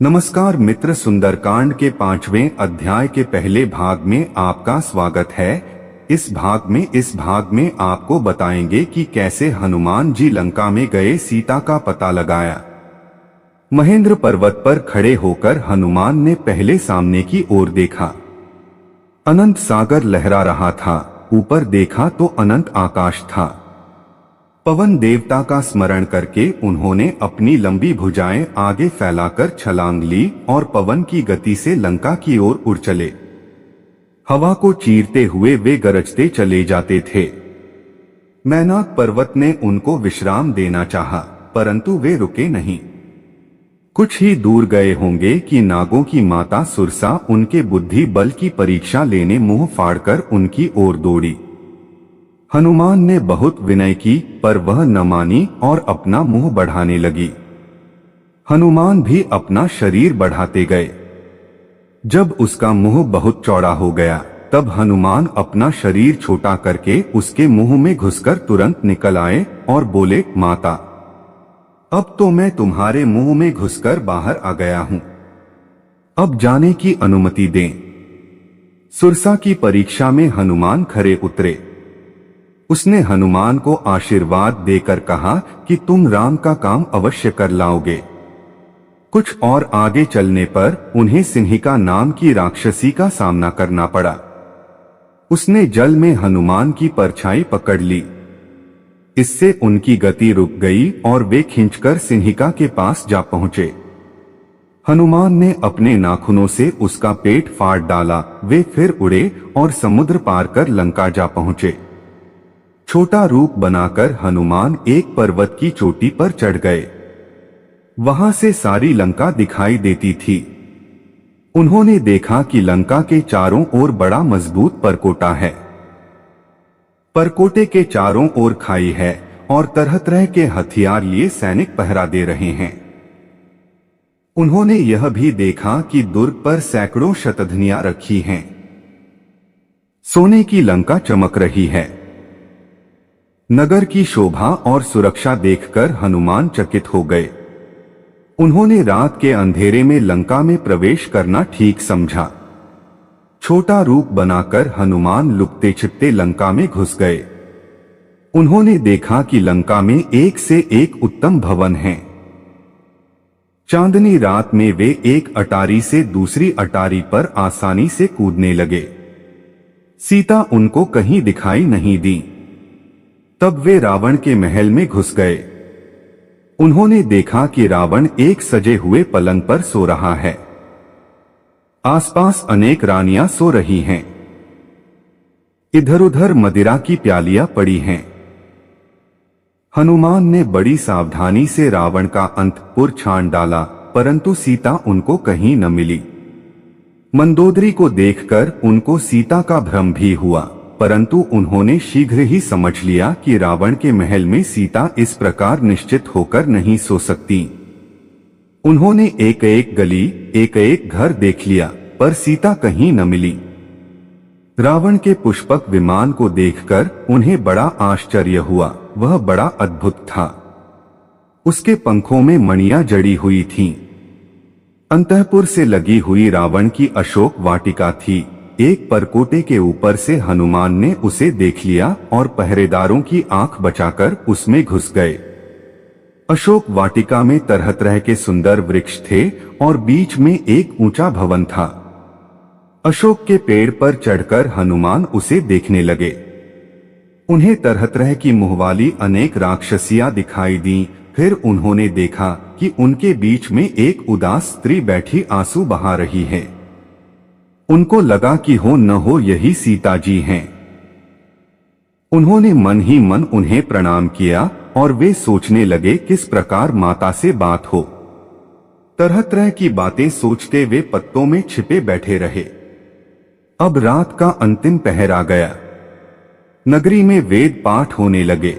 नमस्कार मित्र, सुंदरकांड के 5वें अध्याय के पहले भाग में आपका स्वागत है। इस भाग में आपको बताएंगे कि कैसे हनुमान जी लंका में गए, सीता का पता लगाया। महेंद्र पर्वत पर खड़े होकर हनुमान ने पहले सामने की ओर देखा। अनंत सागर लहरा रहा था। ऊपर देखा तो अनंत आकाश था। पवन देवता का स्मरण करके उन्होंने अपनी लंबी भुजाएं आगे फैलाकर छलांग ली और पवन की गति से लंका की ओर उड़ चले। हवा को चीरते हुए वे गरजते चले जाते थे। मैनाक पर्वत ने उनको विश्राम देना चाहा, परंतु वे रुके नहीं। कुछ ही दूर गए होंगे कि नागों की माता सुरसा उनके बुद्धि बल की परीक्षा लेने मुंह फाड़कर उनकी ओर दौड़ी। हनुमान ने बहुत विनय की, पर वह न मानी और अपना मुंह बढ़ाने लगी। हनुमान भी अपना शरीर बढ़ाते गए। जब उसका मुंह बहुत चौड़ा हो गया, तब हनुमान अपना शरीर छोटा करके उसके मुंह में घुसकर तुरंत निकल आए और बोले, माता, अब तो मैं तुम्हारे मुंह में घुसकर बाहर आ गया हूं। अब जाने की अनुमति दें। सुरसा की परीक्षा में हनुमान खरे उतरे। उसने हनुमान को आशीर्वाद देकर कहा कि तुम राम का काम अवश्य कर लाओगे। कुछ और आगे चलने पर उन्हें सिंहिका नाम की राक्षसी का सामना करना पड़ा। उसने जल में हनुमान की परछाई पकड़ ली। इससे उनकी गति रुक गई और वे खींचकर सिंहिका के पास जा पहुंचे। हनुमान ने अपने नाखूनों से उसका पेट फाड़ डाला। वे फिर उड़े और समुद्र पार कर लंका जा पहुंचे। छोटा रूप बनाकर हनुमान एक पर्वत की चोटी पर चढ़ गए। वहां से सारी लंका दिखाई देती थी। उन्होंने देखा कि लंका के चारों ओर बड़ा मजबूत परकोटा है। परकोटे के चारों ओर खाई है और तरह तरह के हथियार लिए सैनिक पहरा दे रहे हैं। उन्होंने यह भी देखा कि दुर्ग पर सैकड़ों शतघ्नियां रखी हैं। सोने की लंका चमक रही है। नगर की शोभा और सुरक्षा देखकर हनुमान चकित हो गए। उन्होंने रात के अंधेरे में लंका में प्रवेश करना ठीक समझा। छोटा रूप बनाकर हनुमान लुकते छिपते लंका में घुस गए। उन्होंने देखा कि लंका में एक से एक उत्तम भवन हैं। चांदनी रात में वे एक अटारी से दूसरी अटारी पर आसानी से कूदने लगे। सीता उनको कहीं दिखाई नहीं दी। तब वे रावण के महल में घुस गए। उन्होंने देखा कि रावण एक सजे हुए पलंग पर सो रहा है। आसपास अनेक रानियां सो रही हैं। इधर उधर मदिरा की प्यालियां पड़ी हैं। हनुमान ने बड़ी सावधानी से रावण का अंतपुर छान डाला, परंतु सीता उनको कहीं न मिली। मंदोदरी को देखकर उनको सीता का भ्रम भी हुआ, परंतु उन्होंने शीघ्र ही समझ लिया कि रावण के महल में सीता इस प्रकार निश्चित होकर नहीं सो सकती। उन्होंने एक एक गली, एक एक घर देख लिया, पर सीता कहीं न मिली। रावण के पुष्पक विमान को देखकर उन्हें बड़ा आश्चर्य हुआ। वह बड़ा अद्भुत था। उसके पंखों में मणियां जड़ी हुई थीं। अंतःपुर से लगी हुई रावण की अशोक वाटिका थी। एक परकोटे के ऊपर से हनुमान ने उसे देख लिया और पहरेदारों की आंख बचाकर उसमें घुस गए। अशोक वाटिका में तरह तरह के सुंदर वृक्ष थे और बीच में एक ऊंचा भवन था। अशोक के पेड़ पर चढ़कर हनुमान उसे देखने लगे। उन्हें तरह तरह की मुंहवाली अनेक राक्षसियां दिखाई दी। फिर उन्होंने देखा कि उनके बीच में एक उदास स्त्री बैठी आंसू बहा रही है। उनको लगा कि हो न हो यही सीता जी हैं। उन्होंने मन ही मन उन्हें प्रणाम किया और वे सोचने लगे किस प्रकार माता से बात हो। तरह तरह की बातें सोचते वे पत्तों में छिपे बैठे रहे। अब रात का अंतिम पहर आ गया। नगरी में वेद पाठ होने लगे।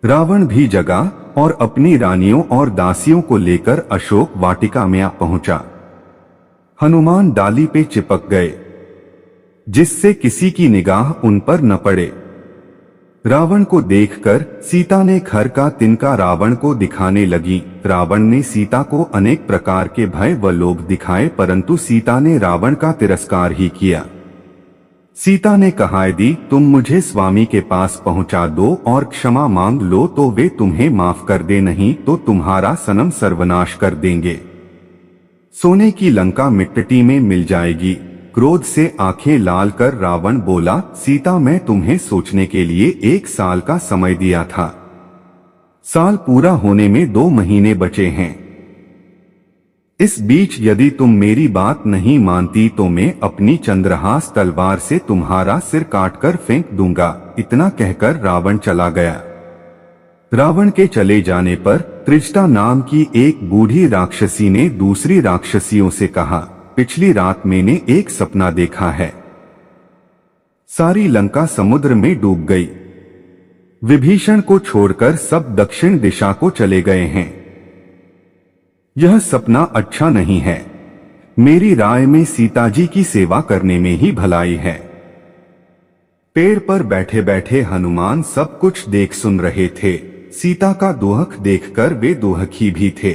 रावण भी जगा और अपनी रानियों और दासियों को लेकर अशोक वाटिका में आ पहुंचा। हनुमान डाली पे चिपक गए, जिससे किसी की निगाह उन पर न पड़े। रावण को देखकर सीता ने खर का तिनका रावण को दिखाने लगी। रावण ने सीता को अनेक प्रकार के भय व लोभ दिखाए, परंतु सीता ने रावण का तिरस्कार ही किया। सीता ने कहा, यदि तुम मुझे स्वामी के पास पहुंचा दो और क्षमा मांग लो तो वे तुम्हें माफ कर दे, नहीं तो तुम्हारा सनम सर्वनाश कर देंगे। सोने की लंका मिट्टी में मिल जाएगी। क्रोध से आंखें लाल कर रावण बोला, सीता मैं तुम्हें सोचने के लिए 1 साल का समय दिया था। साल पूरा होने में 2 महीने बचे हैं। इस बीच यदि तुम मेरी बात नहीं मानती तो मैं अपनी चंद्रहास तलवार से तुम्हारा सिर काटकर फेंक दूंगा। इतना कहकर रावण चला गया। रावण के चले जाने पर त्रिजटा नाम की एक बूढ़ी राक्षसी ने दूसरी राक्षसियों से कहा, पिछली रात मैंने एक सपना देखा है। सारी लंका समुद्र में डूब गई। विभीषण को छोड़कर सब दक्षिण दिशा को चले गए हैं। यह सपना अच्छा नहीं है। मेरी राय में सीता जी की सेवा करने में ही भलाई है। पेड़ पर बैठे बैठे हनुमान सब कुछ देख सुन रहे थे। सीता का दुख देखकर वे दुखी भी थे।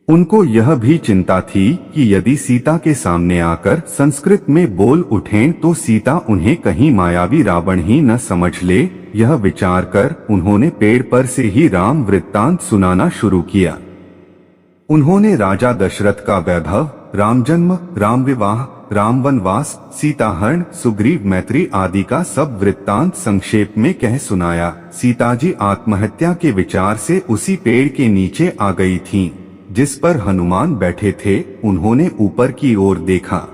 उनको यह भी चिंता थी कि यदि सीता के सामने आकर संस्कृत में बोल उठें तो सीता उन्हें कहीं मायावी रावण ही न समझ ले। यह विचार कर उन्होंने पेड़ पर से ही राम वृत्तांत सुनाना शुरू किया। उन्होंने राजा दशरथ का वैभव, राम जन्म, राम विवाह, राम वनवास, सीताहरण, सुग्रीव मैत्री आदि का सब वृत्तांत संक्षेप में कह सुनाया। सीता जी आत्महत्या के विचार से उसी पेड़ के नीचे आ गई थीं, जिस पर हनुमान बैठे थे। उन्होंने ऊपर की ओर देखा।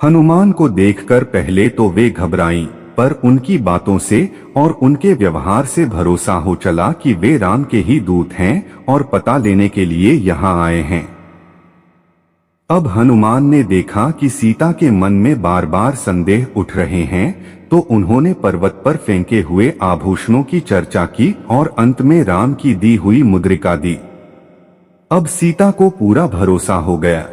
हनुमान को देखकर पहले तो वे घबराईं, पर उनकी बातों से और उनके व्यवहार से भरोसा हो चला कि वे राम के ही दूत हैं और पता लेने के लिए यहाँ आए हैं। अब हनुमान ने देखा कि सीता के मन में बार बार संदेह उठ रहे हैं, तो उन्होंने पर्वत पर फेंके हुए आभूषणों की चर्चा की और अंत में राम की दी हुई मुद्रिका दी। अब सीता को पूरा भरोसा हो गया।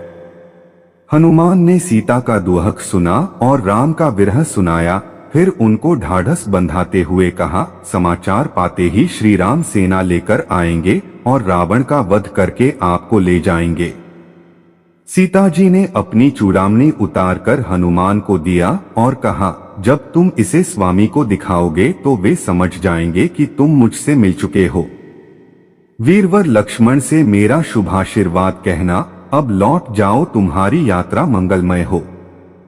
हनुमान ने सीता का दुख सुना और राम का विरह सुनाया। फिर उनको ढाढ़स बंधाते हुए कहा, समाचार पाते ही श्री राम सेना लेकर आएंगे और रावण का वध करके आपको ले जाएंगे। सीता जी ने अपनी चूड़ामणि उतारकर हनुमान को दिया और कहा, जब तुम इसे स्वामी को दिखाओगे तो वे समझ जाएंगे कि तुम मुझसे मिल चुके हो। वीरवर लक्ष्मण से मेरा शुभाशीर्वाद कहना। अब लौट जाओ, तुम्हारी यात्रा मंगलमय हो।